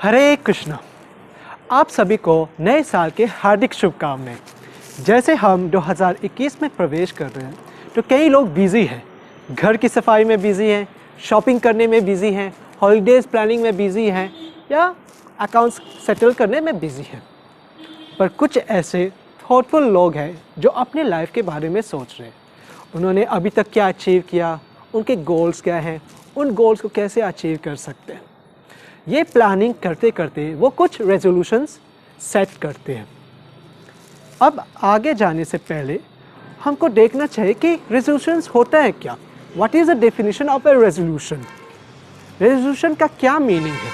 हरे कृष्णा। आप सभी को नए साल के हार्दिक शुभकामनाएं। जैसे हम 2021 में प्रवेश कर रहे हैं तो कई लोग बिज़ी हैं, घर की सफाई में बिज़ी हैं, शॉपिंग करने में बिज़ी हैं, हॉलीडेज़ प्लानिंग में बिज़ी हैं या अकाउंट्स सेटल करने में बिज़ी हैं। पर कुछ ऐसे थॉटफुल लोग हैं जो अपने लाइफ के बारे में सोच रहे हैं। उन्होंने अभी तक क्या अचीव किया, उनके गोल्स क्या हैं, उन गोल्स को कैसे अचीव कर सकते हैं। ये प्लानिंग करते करते वो कुछ रेजोल्यूशंस सेट करते हैं। अब आगे जाने से पहले हमको देखना चाहिए कि रेजोल्यूशंस होता है क्या। What is the definition of a resolution? Resolution का क्या मीनिंग है?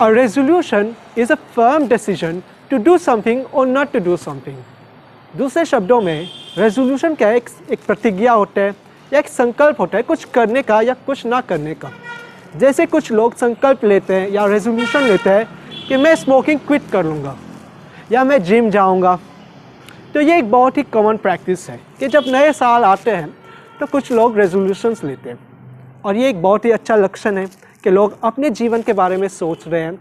A resolution is a firm decision to do something और नॉट टू डू समथिंग। दूसरे शब्दों में रेजोल्यूशन क्या है? एक प्रतिज्ञा होता है या एक संकल्प होता है कुछ करने का या कुछ ना करने का। जैसे कुछ लोग संकल्प लेते हैं या रेजोल्यूशन लेते हैं कि मैं स्मोकिंग क्विट कर लूँगा या मैं जिम जाऊँगा। तो ये एक बहुत ही कॉमन प्रैक्टिस है कि जब नए साल आते हैं तो कुछ लोग रेजोल्यूशंस लेते हैं, और ये एक बहुत ही अच्छा लक्षण है कि लोग अपने जीवन के बारे में सोच रहे हैं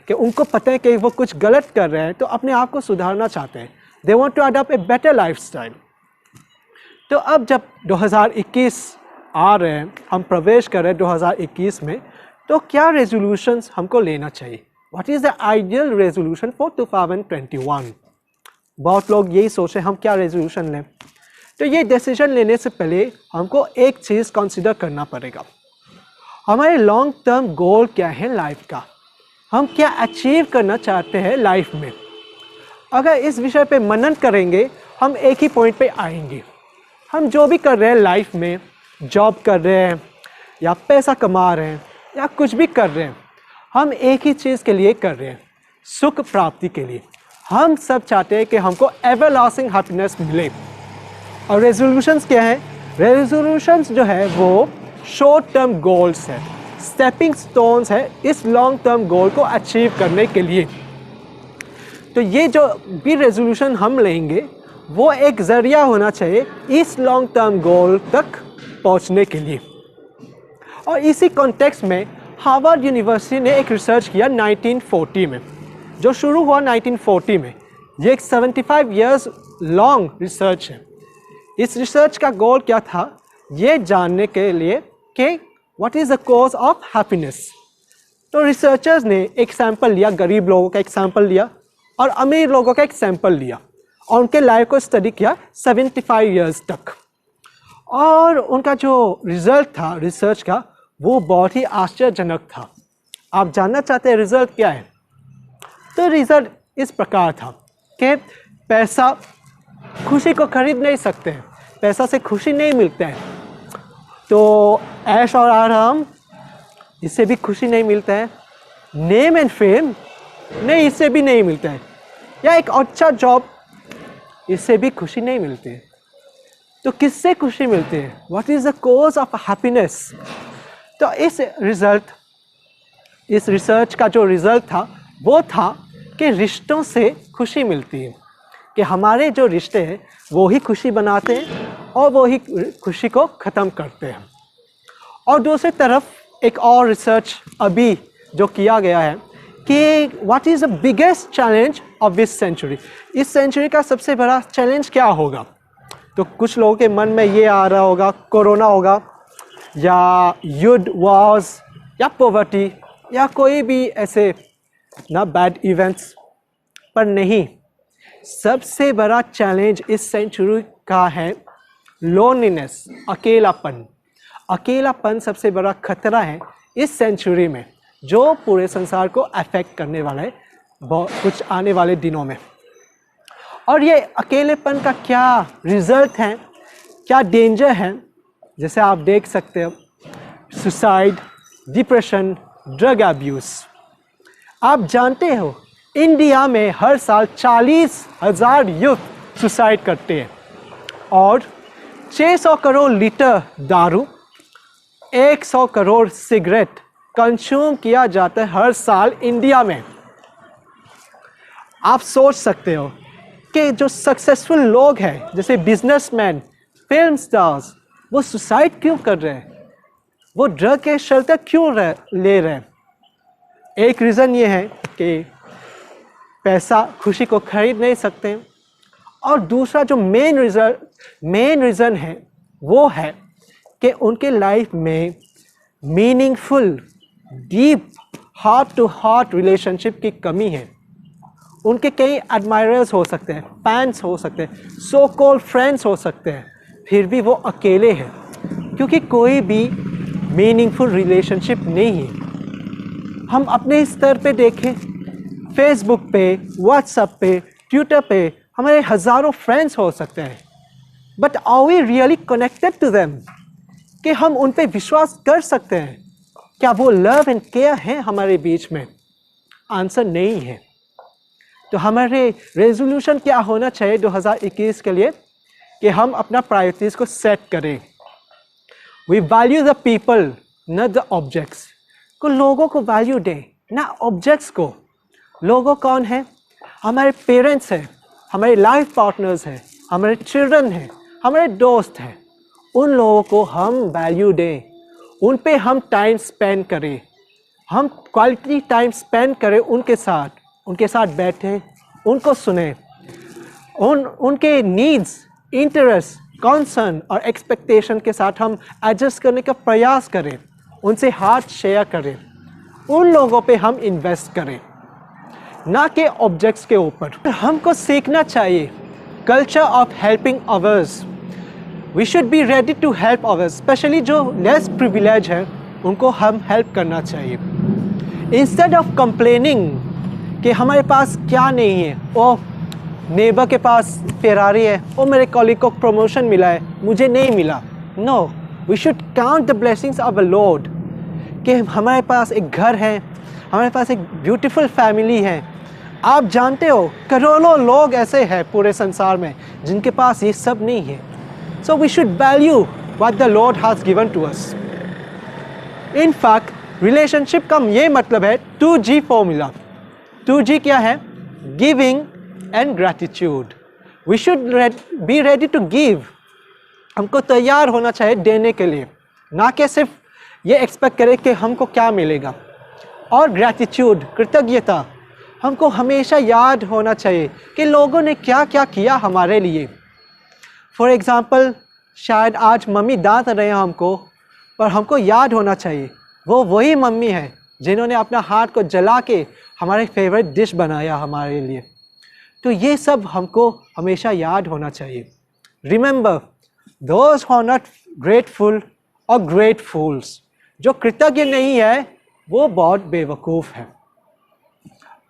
कि उनको पता है कि वो कुछ गलत कर रहे हैं तो अपने आप को सुधारना चाहते हैं। They want to adopt a better lifestyle. तो अब जब 2021 आ रहे हैं, हम प्रवेश कर रहे हैं 2021 में, तो क्या रेजोल्यूशंस हमको लेना चाहिए? What is the ideal resolution for 2021? बहुत लोग यही सोचें हम क्या रेजोल्यूशन लें। तो ये डिसीजन लेने से पहले हमको एक चीज़ कंसिडर करना पड़ेगा। हमारे लॉन्ग टर्म गोल क्या है लाइफ का, हम क्या अचीव करना चाहते हैं लाइफ में। अगर इस विषय पे मनन करेंगे हम एक ही पॉइंट पे आएंगे। हम जो भी कर रहे हैं लाइफ में, जॉब कर रहे हैं या पैसा कमा रहे हैं या कुछ भी कर रहे हैं, हम एक ही चीज़ के लिए कर रहे हैं, सुख प्राप्ति के लिए। हम सब चाहते हैं कि हमको एवरलास्टिंग हैप्पीनेस मिले। और रेजोल्यूशंस क्या है? रेजोल्यूशंस जो है वो शॉर्ट टर्म गोल्स है, स्टेपिंग स्टोन्स है इस लॉन्ग टर्म गोल को अचीव करने के लिए। तो ये जो भी रेजोल्यूशन हम लेंगे वो एक ज़रिया होना चाहिए इस लॉन्ग टर्म गोल तक पहुंचने के लिए। और इसी कॉन्टेक्स्ट में हार्वर्ड यूनिवर्सिटी ने एक रिसर्च किया 1940 में, जो शुरू हुआ 1940 में। ये एक 75 इयर्स लॉन्ग रिसर्च है। इस रिसर्च का गोल क्या था? ये जानने के लिए कि what is the cause of happiness. तो रिसर्चर्स ने एक सैंपल लिया, गरीब लोगों का एक सैंपल लिया और अमीर लोगों का एक सैंपल लिया, और उनके लाइफ को स्टडी किया 75 इयर्स तक। और उनका जो रिज़ल्ट था रिसर्च का वो बहुत ही आश्चर्यजनक था। आप जानना चाहते हैं रिज़ल्ट क्या है? तो रिज़ल्ट इस प्रकार था कि पैसा खुशी को खरीद नहीं सकते हैं, पैसा से खुशी नहीं मिलता है। तो ऐश और आराम, इससे भी खुशी नहीं मिलता है। नेम एंड फेम, नहीं, इससे भी नहीं मिलता है। या एक अच्छा जॉब, इससे भी खुशी नहीं मिलती है। तो किससे खुशी मिलती है? What is the cause of happiness? तो इस रिसर्च का जो रिज़ल्ट था वो था कि रिश्तों से खुशी मिलती है, कि हमारे जो रिश्ते हैं वो ही खुशी बनाते हैं और वो ही खुशी को ख़त्म करते हैं। और दूसरी तरफ एक और रिसर्च अभी जो किया गया है कि what is the biggest challenge of this century. इस सेंचुरी का सबसे बड़ा चैलेंज क्या होगा? तो कुछ लोगों के मन में ये आ रहा होगा कोरोना होगा, या युद्ध, वॉर्स, या पॉवर्टी, या कोई भी ऐसे ना बैड इवेंट्स। पर नहीं, सबसे बड़ा चैलेंज इस सेंचुरी का है लोनलीनेस, अकेलापन। अकेलापन सबसे बड़ा खतरा है इस सेंचुरी में, जो पूरे संसार को अफेक्ट करने वाला है कुछ आने वाले दिनों में। और ये अकेलेपन का क्या रिजल्ट है, क्या डेंजर है? जैसे आप देख सकते हो, सुसाइड, डिप्रेशन, ड्रग अब्यूज़। आप जानते हो इंडिया में हर साल 40,000 यूथ सुसाइड करते हैं, और 600 करोड़ लीटर दारू, 100 करोड़ सिगरेट कंज्यूम किया जाता है हर साल इंडिया में। आप सोच सकते हो कि जो सक्सेसफुल लोग हैं, जैसे बिजनेसमैन, फिल्म स्टार्स, वो सुसाइड क्यों कर रहे हैं? वो ड्रग के शेल्टर क्यों ले रहे हैं? एक रीज़न ये है कि पैसा खुशी को खरीद नहीं सकते, और दूसरा जो मेन रीज़न है वो है कि उनके लाइफ में meaningful deep heart to heart relationship की कमी है। उनके कई एडमायरर्स हो सकते हैं, फैंस हो सकते हैं, सो कॉल्ड फ्रेंड्स हो सकते हैं, फिर भी वो अकेले हैं क्योंकि कोई भी मीनिंगफुल रिलेशनशिप नहीं है। हम अपने स्तर पे देखें, फेसबुक पे, व्हाट्सएप पे, ट्विटर पे हमारे हज़ारों फ्रेंड्स हो सकते हैं, but are we really connected to them? कि हम उन पे विश्वास कर सकते हैं? क्या वो लव एंड केयर है हमारे बीच में? आंसर नहीं है। तो हमारे रेजोल्यूशन क्या होना चाहिए 2021 के लिए कि हम अपना प्रायोरिटीज़ को सेट करें। We value the people not the objects. को लोगों को वैल्यू दें, ना ऑब्जेक्ट्स को। लोगों कौन है? हमारे पेरेंट्स हैं, हमारे लाइफ पार्टनर्स हैं, हमारे चिल्ड्रन हैं, हमारे दोस्त हैं। उन लोगों को हम वैल्यू दें, उन पे हम टाइम स्पेंड करें, हम क्वालिटी टाइम स्पेंड करें उनके साथ बैठें, उनको सुने, उनके नीड्स, इंटरेस्ट, कंसर्न और एक्सपेक्टेशन के साथ हम एडजस्ट करने का प्रयास करें, उनसे हाथ शेयर करें, उन लोगों पे हम इन्वेस्ट करें, ना कि ऑब्जेक्ट्स के ऊपर। हमको सीखना चाहिए culture of helping others. We should be ready to help others, specially जो लेस प्रिविलेज है उनको हम हेल्प करना चाहिए। इंस्टेड ऑफ कंप्लेनिंग कि हमारे पास क्या नहीं है, ओह नेबर के पास फेरारी है, ओ मेरे कॉलीग को प्रमोशन मिला है, मुझे नहीं मिला। No, we should count the blessings of a lord कि हमारे पास एक घर है, हमारे पास एक ब्यूटीफुल फैमिली है। आप जानते हो करोड़ों लोग ऐसे हैं पूरे संसार में जिनके पास ये सब नहीं है। So we should value what the lord has given to us. In fact relationship का ये मतलब है 2G फॉर्मूला। 2G क्या है? Giving and gratitude. We should be ready to give. हमको तैयार होना चाहिए देने के लिए, ना कि सिर्फ ये एक्सपेक्ट करें कि हमको क्या मिलेगा। और ग्रैटिट्यूड, कृतज्ञता, हमको हमेशा याद होना चाहिए कि लोगों ने क्या क्या किया हमारे लिए। फॉर एग्ज़ाम्पल, शायद आज मम्मी डांट रहे हैं हमको, पर हमको याद होना चाहिए वो वही मम्मी है जिन्होंने अपना हाथ को जला के हमारे फेवरेट डिश बनाया हमारे लिए। तो ये सब हमको हमेशा याद होना चाहिए। Remember, those who are not grateful are great fools, जो कृतज्ञ नहीं है वो बहुत बेवकूफ़ है।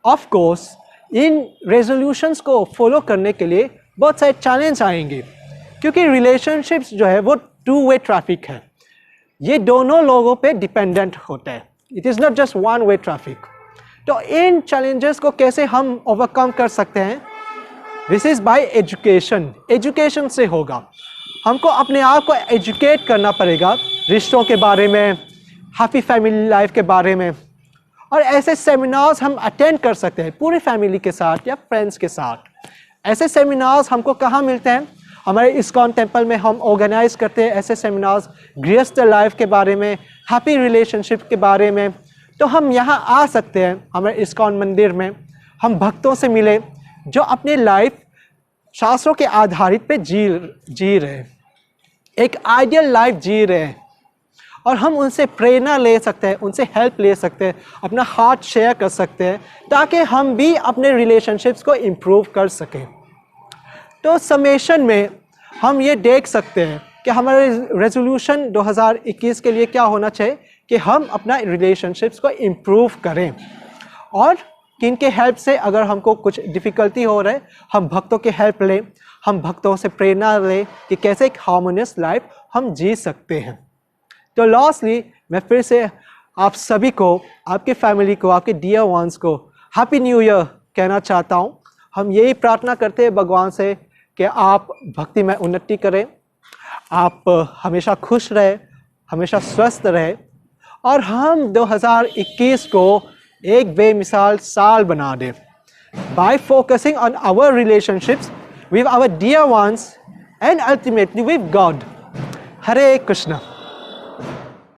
ऑफ कोर्स इन रेजोल्यूशंस को फॉलो करने के लिए बहुत सारे चैलेंज आएंगे, क्योंकि रिलेशनशिप्स जो है वो 2-वे ट्रैफिक है। ये दोनों लोगों पे डिपेंडेंट होता है। इट इज़ नॉट जस्ट 1-वे ट्रैफिक। तो इन चैलेंजेस को कैसे हम ओवरकम कर सकते हैं? This is by education. Education से होगा। हमको अपने आप को एजुकेट करना पड़ेगा रिश्तों के बारे में, हैप्पी फैमिली लाइफ के बारे में। और ऐसे सेमिनार्स हम अटेंड कर सकते हैं पूरी फैमिली के साथ या फ्रेंड्स के साथ। ऐसे सेमिनार्स हमको कहाँ मिलते हैं? हमारे इस्कॉन टेम्पल में हम ऑर्गेनाइज करते हैं ऐसे सेमिनार्स, गृहस्थ लाइफ के बारे में, हैप्पी रिलेशनशिप के बारे में। तो हम यहाँ आ सकते हैं हमारे इस्कॉन मंदिर में, हम भक्तों से मिले जो अपने लाइफ शास्त्रों के आधारित पे जी रहे हैं, एक आइडियल लाइफ जी रहे हैं, और हम उनसे प्रेरणा ले सकते हैं, उनसे हेल्प ले सकते हैं, अपना हार्ट शेयर कर सकते हैं, ताकि हम भी अपने रिलेशनशिप्स को इम्प्रूव कर सकें। तो समेशन में हम ये देख सकते हैं कि हमारे रेजोल्यूशन 2021 के लिए क्या होना चाहिए कि हम अपना रिलेशनशिप्स को इम्प्रूव करें, और किन के हेल्प से अगर हमको कुछ डिफ़िकल्टी हो रहा है हम भक्तों के हेल्प लें, हम भक्तों से प्रेरणा लें कि कैसे एक हार्मोनियस लाइफ हम जी सकते हैं। तो लास्टली मैं फिर से आप सभी को, आपके फैमिली को, आपके डियर वंस को हैप्पी न्यू ईयर कहना चाहता हूँ। हम यही प्रार्थना करते हैं भगवान से कि आप भक्ति में उन्नति करें, आप हमेशा खुश रहे, हमेशा स्वस्थ रहे, और हम 2021 को एक बेमिसाल साल बना दें by focusing on our relationships with our dear ones and ultimately with God. Hare Krishna.